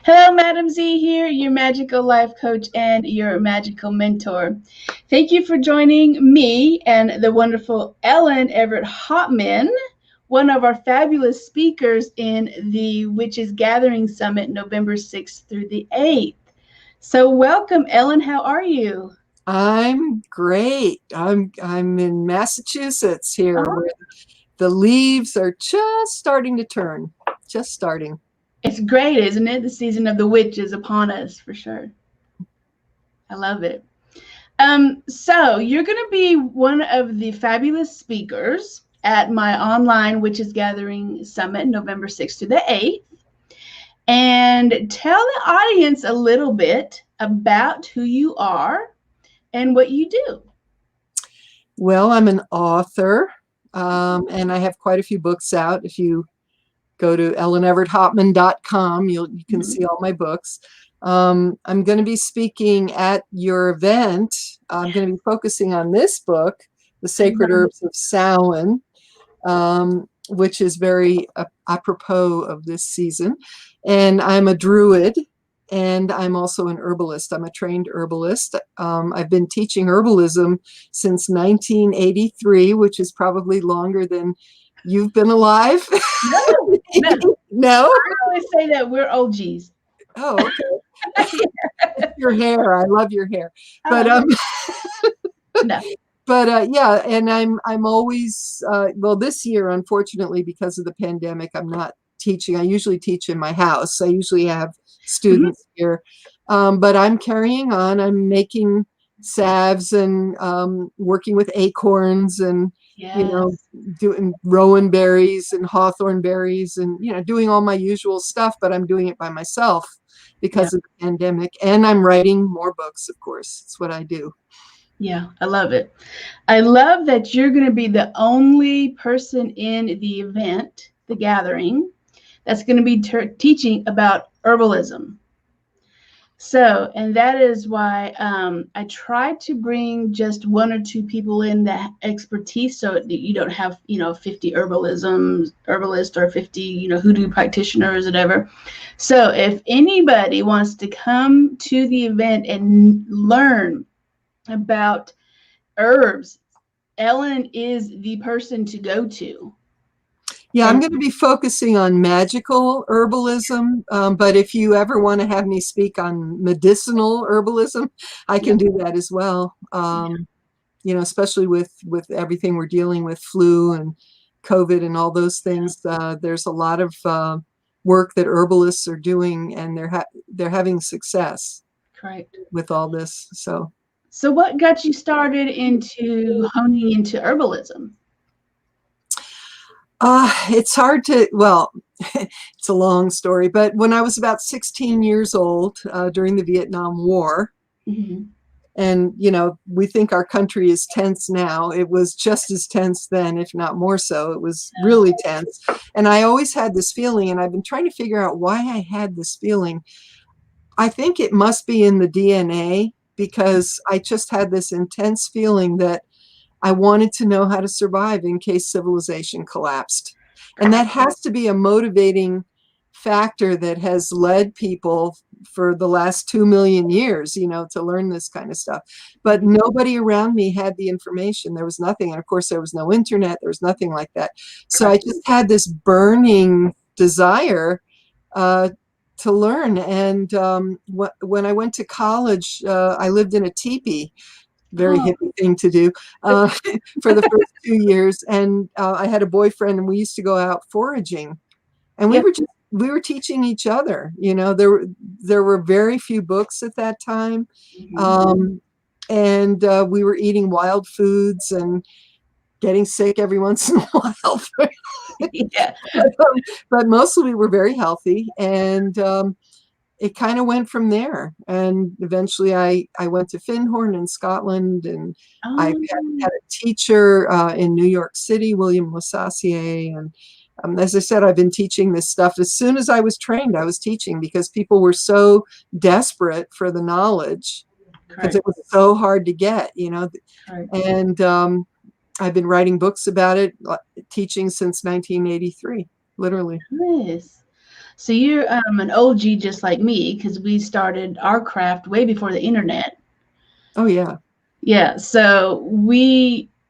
Hello, Madam Z here, your magical life coach and your magical mentor. Thank you for joining me and the wonderful Ellen Evert Hopman, one of our fabulous speakers in the Witches Gathering Summit, November 6th through the 8th. So welcome, Ellen. How are you? I'm great. I'm in Massachusetts here, Oh, where the leaves are just starting to turn, just starting. it's great, isn't it? The season of the witch is upon us, for sure. I love it. So you're going to be one of the fabulous speakers at my online Witches Gathering Summit, November 6th to the 8th. And tell the audience a little bit about who you are and what you do. Well, I'm an author, and I have quite a few books out. If you go to elleneverthopman.com, you can see all my books. I'm going to be speaking at your event. I'm going to be focusing on this book, The Sacred Herbs of Samhain, which is very apropos of this season. And I'm a druid, and I'm also an herbalist. I'm a trained herbalist. I've been teaching herbalism since 1983, which is probably longer than you've been alive. No, no. No? I always say that we're OGs. Oh, okay. Your hair. I love your hair. But no. But yeah, and I'm always well, this year, unfortunately, because of the pandemic, I'm not teaching. I usually teach in my house. I usually have students here, but I'm carrying on. I'm making salves and working with acorns and doing rowan berries and hawthorn berries and doing all my usual stuff. But I'm doing it by myself because of the pandemic, and I'm writing more books. Of course, it's what I do. Yeah, I love it. I love that you're going to be the only person in the event, the gathering, that's going to be teaching about herbalism. So, and that is why I try to bring just one or two people in that expertise, so that you don't have 50 herbalists or 50 hoodoo practitioners or whatever. So, if anybody wants to come to the event and learn about herbs, Ellen is the person to go to. Yeah, I'm going to be focusing on magical herbalism, but if you ever want to have me speak on medicinal herbalism, I can do that as well. Especially with everything we're dealing with, flu and COVID and all those things. There's a lot of work that herbalists are doing, and they're having success. Correct. With all this. So what got you started into honing into herbalism? It's hard to, well, it's a long story, but when I was about 16 years old, during the Vietnam War, and, we think our country is tense now. It was just as tense then, if not more so. It was really tense. And I always had this feeling, and I've been trying to figure out why I had this feeling. I think it must be in the DNA, because I just had this intense feeling that I wanted to know how to survive in case civilization collapsed. And that has to be a motivating factor that has led people for the last 2 million years, to learn this kind of stuff. But nobody around me had the information. There was nothing. And of course, there was no internet. There was nothing like that. So I just had this burning desire to learn. And when I went to college, I lived in a teepee. Very hippie thing to do for the first 2 years. And I had a boyfriend, and we used to go out foraging, and we were teaching each other. There were very few books at that time, and we were eating wild foods and getting sick every once in a while. But mostly we were very healthy, and it kind of went from there. And eventually I went to Findhorn in Scotland, and I had a teacher in New York City, William Lasassier. And as I said, I've been teaching this stuff. As soon as I was trained, I was teaching, because people were so desperate for the knowledge, because it was so hard to get, And I've been writing books about it, teaching since 1983, literally. Nice. So you're an OG just like me, because we started our craft way before the internet. Oh yeah. Yeah. So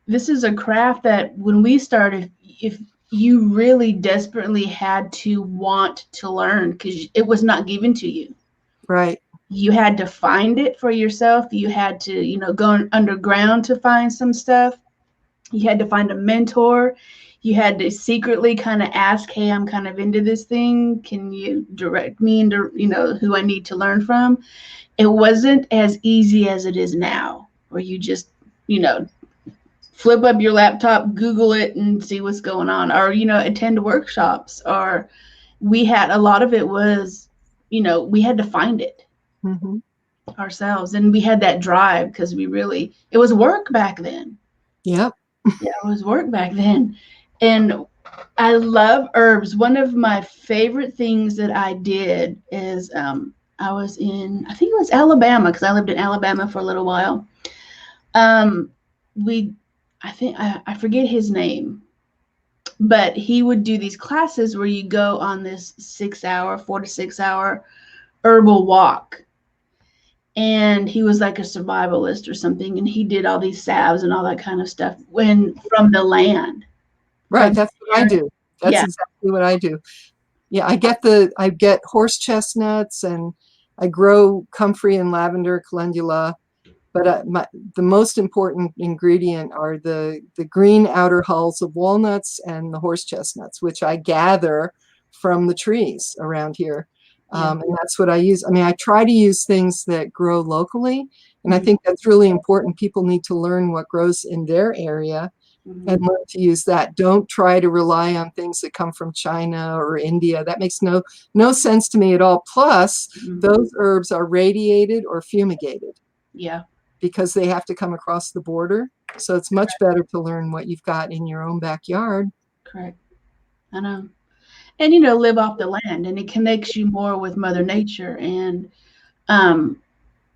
this is a craft that when we started, if you really desperately had to want to learn, because it was not given to you. Right. You had to find it for yourself. You had to, go underground to find some stuff. You had to find a mentor. You had to secretly kind of ask, hey, I'm kind of into this thing. Can you direct me into, who I need to learn from? It wasn't as easy as it is now, where you just, flip up your laptop, Google it, and see what's going on, or, attend workshops. Or a lot of it was, we had to find it Mm-hmm. ourselves. And we had that drive because it was work back then. Yep. Yeah, it was work back then. And I love herbs. One of my favorite things that I did is I was I think it was Alabama, because I lived in Alabama for a little while. Um, I forget his name, but he would do these classes where you go on this 4 to 6 hour herbal walk. And he was like a survivalist or something, and he did all these salves and all that kind of stuff from the land. Right. That's what I do. That's Yeah. exactly what I do. Yeah, I get horse chestnuts, and I grow comfrey and lavender, calendula. But the most important ingredient are the green outer hulls of walnuts and the horse chestnuts, which I gather from the trees around here. And that's what I use. I mean, I try to use things that grow locally, and I think that's really important. People need to learn what grows in their area and learn to use that. Don't try to rely on things that come from China or India. That makes no sense to me at all. Plus, those herbs are radiated or fumigated. Yeah. Because they have to come across the border. So it's much better to learn what you've got in your own backyard. Correct. I know. And, live off the land, and it connects you more with Mother Nature, and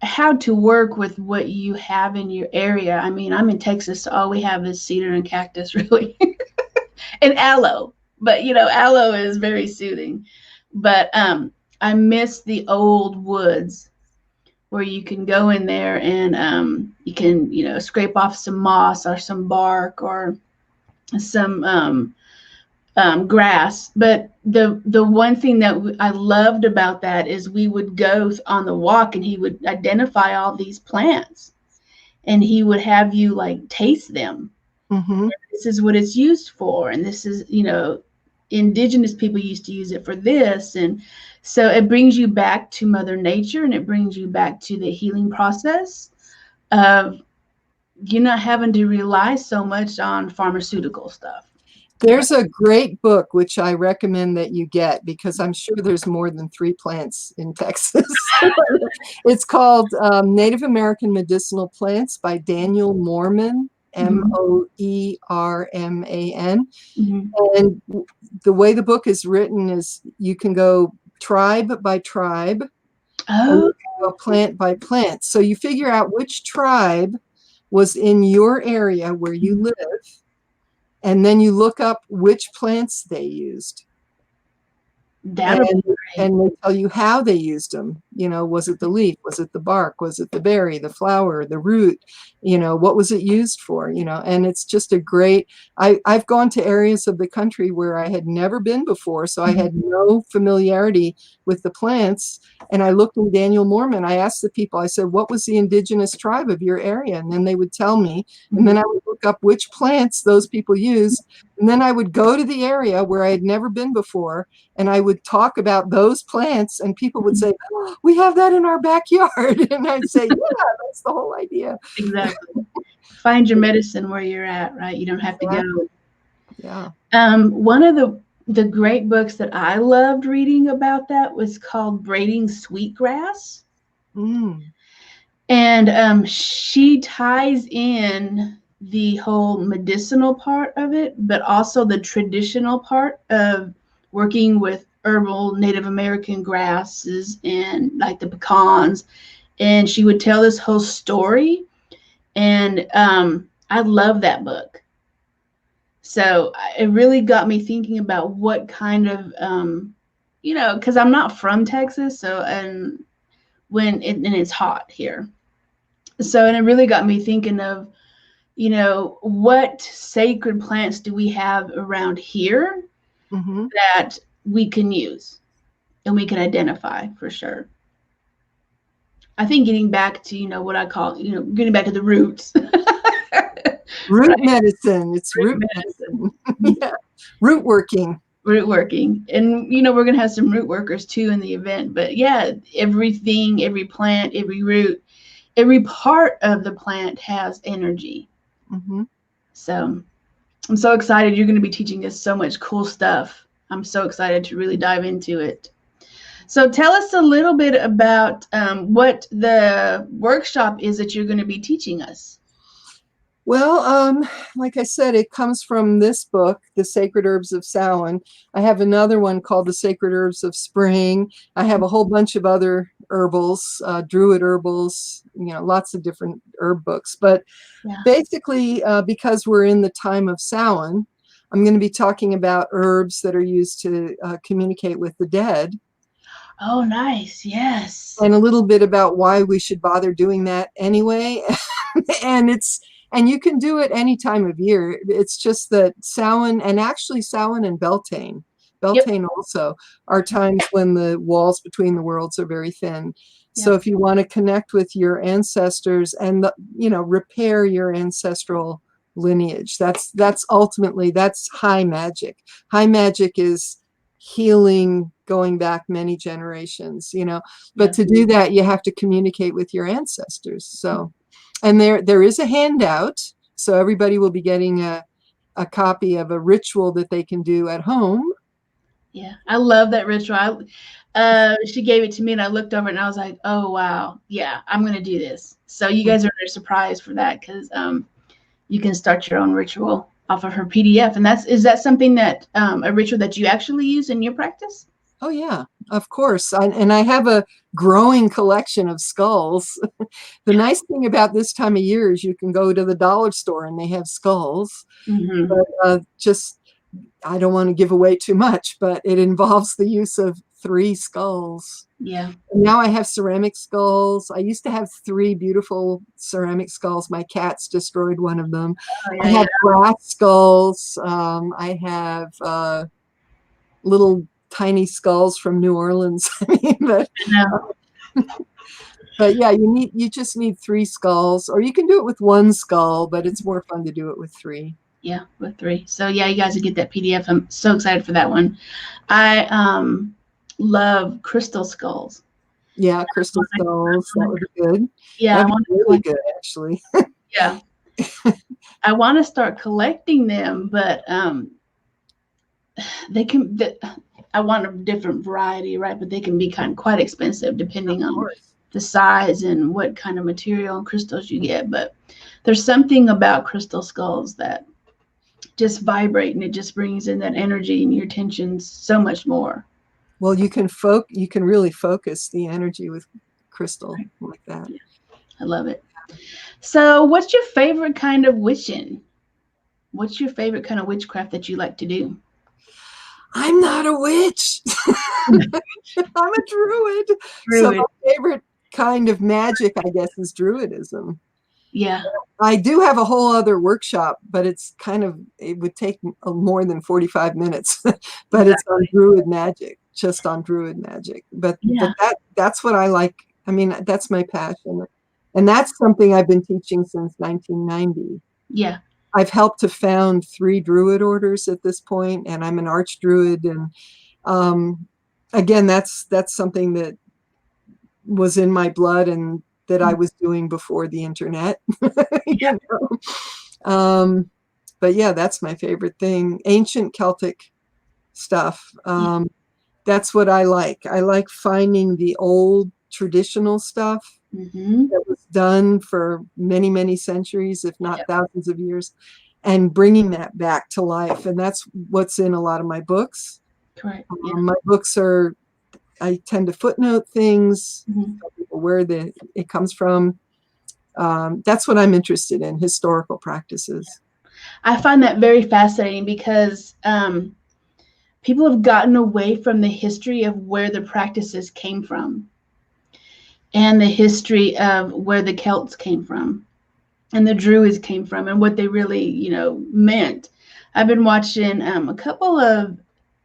how to work with what you have in your area. I mean, I'm in Texas, so all we have is cedar and cactus, really, and aloe. But, aloe is very soothing. But I miss the old woods where you can go in there and you can, scrape off some moss or some bark or some grass. But the one thing that I loved about that is we would go on the walk, and he would identify all these plants, and he would have you like taste them. Mm-hmm. This is what it's used for, and this is, indigenous people used to use it for this. And so it brings you back to Mother Nature, and it brings you back to the healing process of you not having to rely so much on pharmaceutical stuff. There's a great book which I recommend that you get, because I'm sure there's more than 3 plants in Texas. It's called Native American Medicinal Plants by Daniel Moorman, Moerman. And the way the book is written is you can go tribe by tribe, and you can go plant by plant. So you figure out which tribe was in your area where you live, and then you look up which plants they used. And they tell you how they used them. Was it the leaf? Was it the bark? Was it the berry, the flower, the root? What was it used for? And it's just a great, I've gone to areas of the country where I had never been before, so I had no familiarity with the plants. And I looked in Daniel Moorman. I asked the people, I said, what was the indigenous tribe of your area? And then they would tell me. And then I would look up which plants those people used. And then I would go to the area where I had never been before, and I would talk about those plants, and people would say, oh, we have that in our backyard. And I'd say, yeah, that's the whole idea. Exactly. Find your medicine where you're at, right? You don't have to go. Yeah. One of the great books that I loved reading about that was called Braiding Sweetgrass. And she ties in the whole medicinal part of it, but also the traditional part of working with herbal Native American grasses and like the pecans. And she would tell this whole story. And I love that book. So it really got me thinking about what kind of you know, because I'm not from Texas, so and it's hot here. So, and it really got me thinking of, you know, what sacred plants do we have around here that we can use and we can identify for sure. I think getting back to, you know, what I call, you know, getting back to the roots. Root medicine. It's root medicine. Yeah. Root working. Root working. And, you know, we're going to have some root workers too in the event. But yeah, everything, every plant, every root, every part of the plant has energy. So I'm so excited. You're going to be teaching us so much cool stuff. I'm so excited to really dive into it. So tell us a little bit about what the workshop is that you're going to be teaching us. Well, like I said, it comes from this book, The Sacred Herbs of Samhain. I have another one called The Sacred Herbs of Spring. I have a whole bunch of other herbals, Druid herbals, you know, lots of different herb books. But basically, because we're in the time of Samhain, I'm going to be talking about herbs that are used to communicate with the dead. Oh, nice. Yes. And a little bit about why we should bother doing that anyway. And you can do it any time of year. It's just that Samhain, and actually Samhain and Beltane also are times when the walls between the worlds are very thin. So if you want to connect with your ancestors and, you know, repair your ancestral lineage, that's ultimately, that's high magic. High magic is healing going back many generations, you know, but to do that, you have to communicate with your ancestors. So, and there is a handout. So everybody will be getting a copy of a ritual that they can do at home. Yeah, I love that ritual. She gave it to me and I looked over and I was like, oh, wow. Yeah, I'm going to do this. So you guys are surprised for that because you can start your own ritual off of her PDF. And is that something that a ritual that you actually use in your practice? Oh, yeah, of course. And I have a growing collection of skulls. The nice thing about this time of year is you can go to the dollar store and they have skulls. But I don't want to give away too much, but it involves the use of 3 skulls. Yeah. And now I have ceramic skulls. I used to have 3 beautiful ceramic skulls. My cats destroyed one of them. I have glass skulls. I have little tiny skulls from New Orleans. I mean, but yeah, you just need 3 skulls, or you can do it with 1 skull, but it's more fun to do it with 3. Yeah, with 3. So yeah, you guys will get that PDF. I'm so excited for that one. I love crystal skulls. Yeah, crystal skulls. That would be good. Yeah, that'd be really good, actually. Yeah. I want to start collecting them, but they can. I want a different variety, right? But they can be quite expensive depending on the size and what kind of material and crystals you get. But there's something about crystal skulls that just vibrate, and it just brings in that energy and your attention so much more. Well, you can really focus the energy with crystal like that. Yeah. I love it. So what's your favorite kind of witching? What's your favorite kind of witchcraft that you like to do? I'm not a witch. I'm a druid. So my favorite kind of magic, I guess, is Druidism. Yeah. I do have a whole other workshop, but it would take more than 45 minutes, but it's on Druid magic, just on Druid magic. But that's what I like. I mean, that's my passion. And that's something I've been teaching since 1990. Yeah. I've helped to found 3 Druid orders at this point, and I'm an Archdruid. And again, that's something that was in my blood and that I was doing before the internet. You know? But yeah, that's my favorite thing. Ancient Celtic stuff. That's what I like. I like finding the old traditional stuff that was done for many, many centuries, if not thousands of years, and bringing that back to life. And that's what's in a lot of my books. Correct. My books I tend to footnote things, tell people where it comes from. That's what I'm interested in, historical practices. I find that very fascinating because people have gotten away from the history of where the practices came from and the history of where the Celts came from and the Druids came from and what they really, you know, meant. I've been watching a couple of,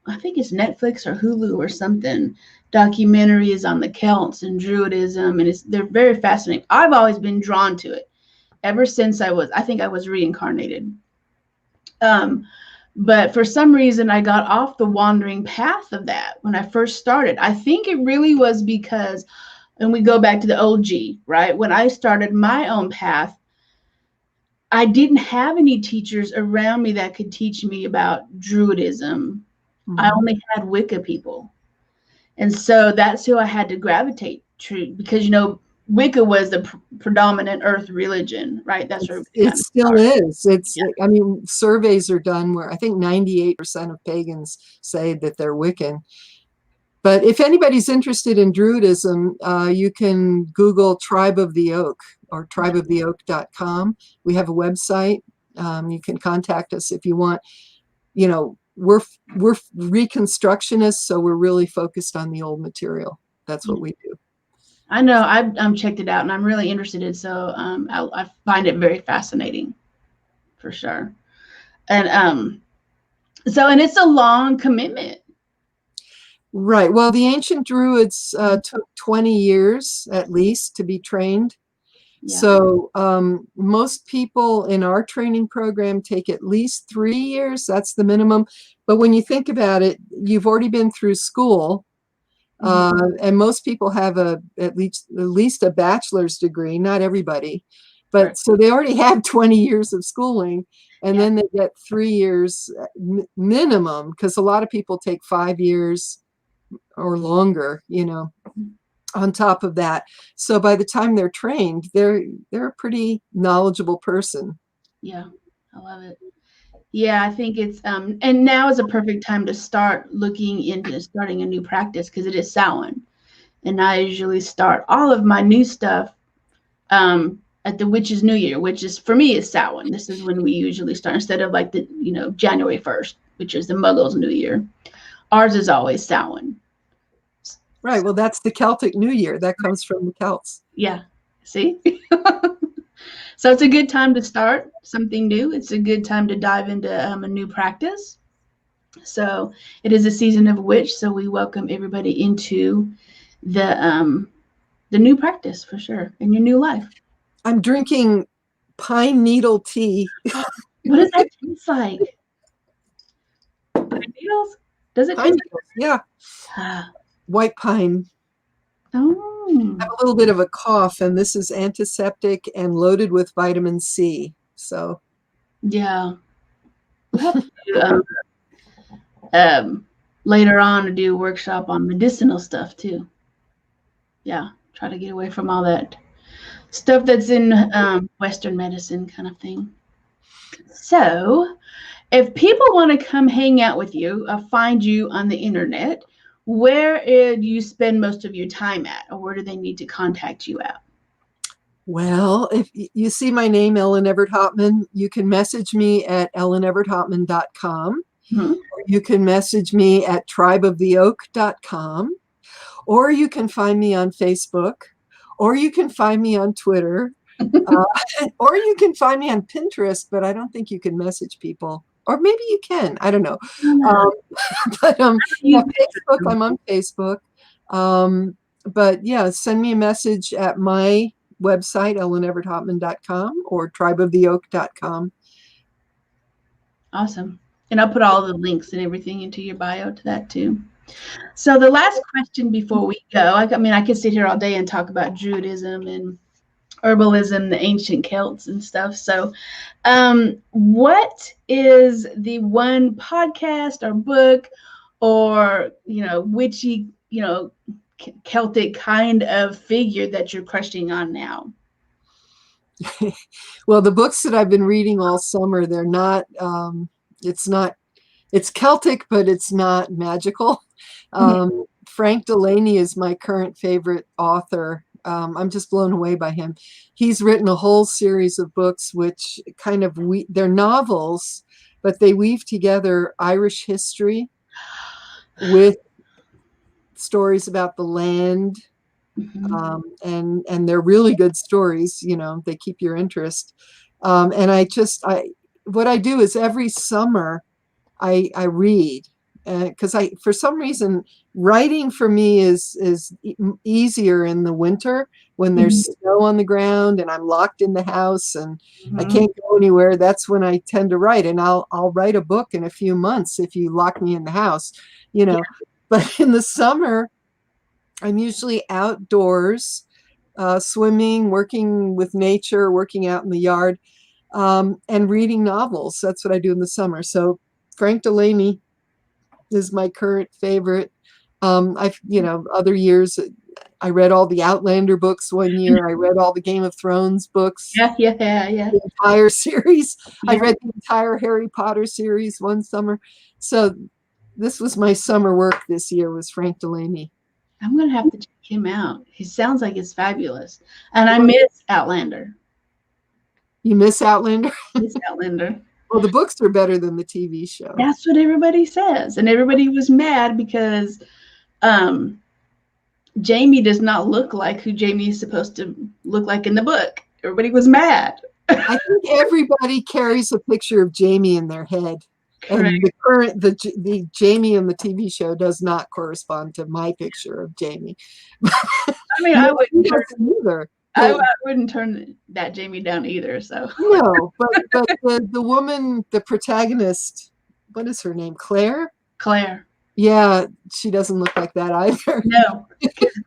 I think it's Netflix or Hulu or something, documentaries on the Celts and Druidism, and they're very fascinating. I've always been drawn to it ever since I think I was reincarnated. But for some reason, I got off the wandering path of that when I first started. I think it really was because, and we go back to the OG, right? When I started my own path, I didn't have any teachers around me that could teach me about Druidism. Mm-hmm. I only had Wicca people. And so that's who I had to gravitate to, because, you know, Wicca was the predominant earth religion, right? That's where it still is. It's, yeah. I mean, surveys are done where I think 98% of pagans say that they're Wiccan. But if anybody's interested in Druidism, you can Google Tribe of the Oak or tribeoftheoak.com. We have a website. You can contact us if you want. You know, we're Reconstructionists, so we're really focused on the old material. That's what we do. I know. I've checked it out, and I'm really interested in it. So I find it very fascinating, for sure. And and it's a long commitment. Right. Well, the ancient Druids took 20 years at least to be trained. Yeah. So most people in our training program take at least 3 years. That's the minimum. But when you think about it, you've already been through school. And most people have at least a bachelor's degree, not everybody, but right. So they already have 20 years of schooling, and then they get 3 years minimum, because a lot of people take 5 years or longer, you know, on top of that. So by the time they're trained, they're a pretty knowledgeable person. Yeah, I love it. Yeah, I think it's and now is a perfect time to start looking into starting a new practice, because it is Samhain, and I usually start all of my new stuff at the Witch's New Year, which is, for me, is Samhain. This is when we usually start, instead of like the, you know, January 1st, which is the Muggles' New Year. Ours is always Samhain. Right. Well, that's the Celtic New Year. That comes from the Celts. Yeah. See. So it's a good time to start something new. It's a good time to dive into a new practice. So it is a season of witch. So we welcome everybody into the new practice, for sure, in your new life. I'm drinking pine needle tea. What does that taste like? Pine needles? Does it taste like? Yeah. White pine. Oh. I have a little bit of a cough, and this is antiseptic and loaded with vitamin C. So, yeah, we'll have to do, later on to do a workshop on medicinal stuff too. Yeah, try to get away from all that stuff that's in Western medicine kind of thing. So, if people want to come hang out with you, find you on the internet, where do you spend most of your time at, or where do they need to contact you at? Well, if you see my name, Ellen Evert Hopman, you can message me at elleneverthopman.com. Mm-hmm. Or you can message me at tribeoftheoak.com. Or you can find me on Facebook. Or you can find me on Twitter. Or you can find me on Pinterest, but I don't think you can message people. Or maybe you can. I don't know. But yeah, Facebook, I'm on Facebook. But yeah, send me a message at my website, elleneverthopman.com or tribeoftheoak.com. Awesome. And I'll put all the links and everything into your bio to that too. So the last question before we go, I mean, I could sit here all day and talk about Druidism and herbalism, the ancient Celts and stuff. So what is the one podcast or book or, you know, witchy, you know, Celtic kind of figure that you're crushing on now? Well, the books that I've been reading all summer, they're not, it's Celtic, but it's not magical. Frank Delaney is my current favorite author. I'm just blown away by him. He's written a whole series of books, which they're novels, but they weave together Irish history with stories about the land. Mm-hmm. And they're really good stories. They keep your interest. And what I do is every summer I read, because for some reason writing for me is easier in the winter when there's snow on the ground and I'm locked in the house and I can't go anywhere. That's when I tend to write, and I'll write a book in a few months if you lock me in the house. But in the summer I'm usually outdoors, swimming, working with nature, working out in the yard, and reading novels. That's what I do in the summer. So Frank Delaney is my current favorite. Other years I read all the Outlander books one year. I read all the Game of Thrones books. Yeah. The entire series. Yeah. I read the entire Harry Potter series one summer. So this was my summer work this year, was Frank Delaney. I'm going to have to check him out. He sounds like it's fabulous. And I miss Outlander. You miss Outlander? Miss Outlander. Well, the books are better than the TV show. That's what everybody says. And everybody was mad because Jamie does not look like who Jamie is supposed to look like in the book. Everybody was mad. I think everybody carries a picture of Jamie in their head. Correct. And the Jamie in the TV show does not correspond to my picture of Jamie. I mean, I wouldn't turn either. I wouldn't turn that Jamie down either. So no, but the woman, the protagonist, what is her name? Claire. Yeah, she doesn't look like that either. No,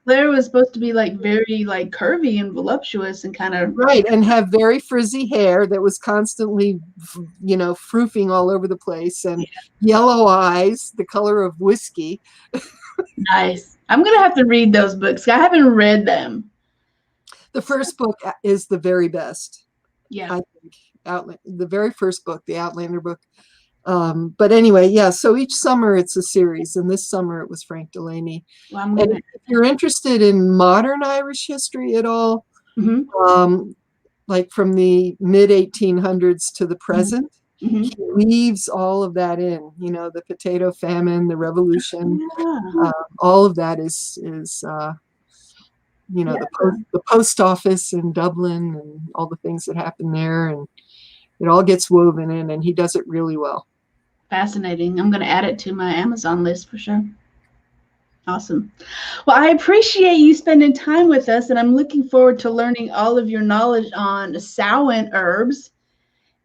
Claire was supposed to be very curvy and voluptuous and kind of right, and have very frizzy hair that was constantly, froofing all over the place, and yellow eyes, the color of whiskey. Nice. I'm gonna have to read those books. I haven't read them. The first book is the very best. Yeah, I think the very first book, the Outlander book. But anyway, yeah, so each summer it's a series, and this summer it was Frank Delaney. Well, and if you're interested in modern Irish history at all, like from the mid 1800s to the present, he weaves all of that in, the potato famine, the revolution, all of that is the post office in Dublin and all the things that happen there, and it all gets woven in, and he does it really well. Fascinating. I'm going to add it to my Amazon list for sure. Awesome. Well, I appreciate you spending time with us, and I'm looking forward to learning all of your knowledge on Samhain herbs.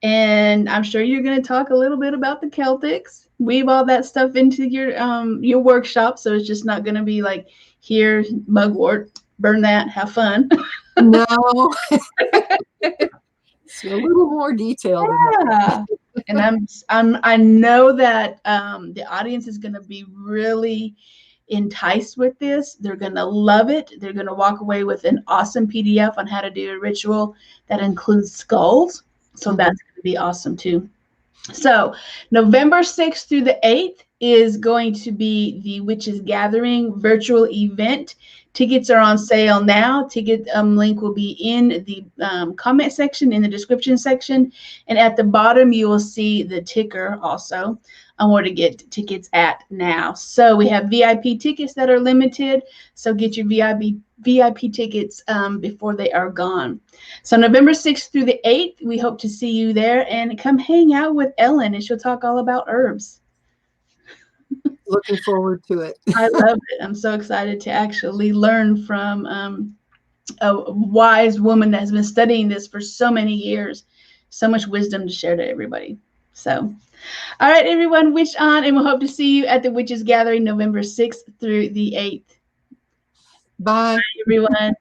And I'm sure you're going to talk a little bit about the Celtics, weave all that stuff into your workshop. So it's just not going to be like, here, mugwort, burn that, have fun. No. It's a little more detailed. Yeah. And I know that the audience is going to be really enticed with this. They're going to love it. They're going to walk away with an awesome PDF on how to do a ritual that includes skulls. So that's going to be awesome too. So November 6th through the 8th is going to be the Witches Gathering virtual event. Tickets are on sale now. Ticket link will be in the comment section, in the description section. And at the bottom, you will see the ticker also on where to get tickets at now. So we have VIP tickets that are limited. So get your VIP tickets before they are gone. So November 6th through the 8th, we hope to see you there. And come hang out with Ellen, and she'll talk all about herbs. Looking forward to it. I love it. I'm so excited to actually learn from a wise woman that has been studying this for so many years. So much wisdom to share to everybody. So, all right, everyone, witch on, and we'll hope to see you at the Witches Gathering November 6th through the 8th. Bye. Bye, everyone.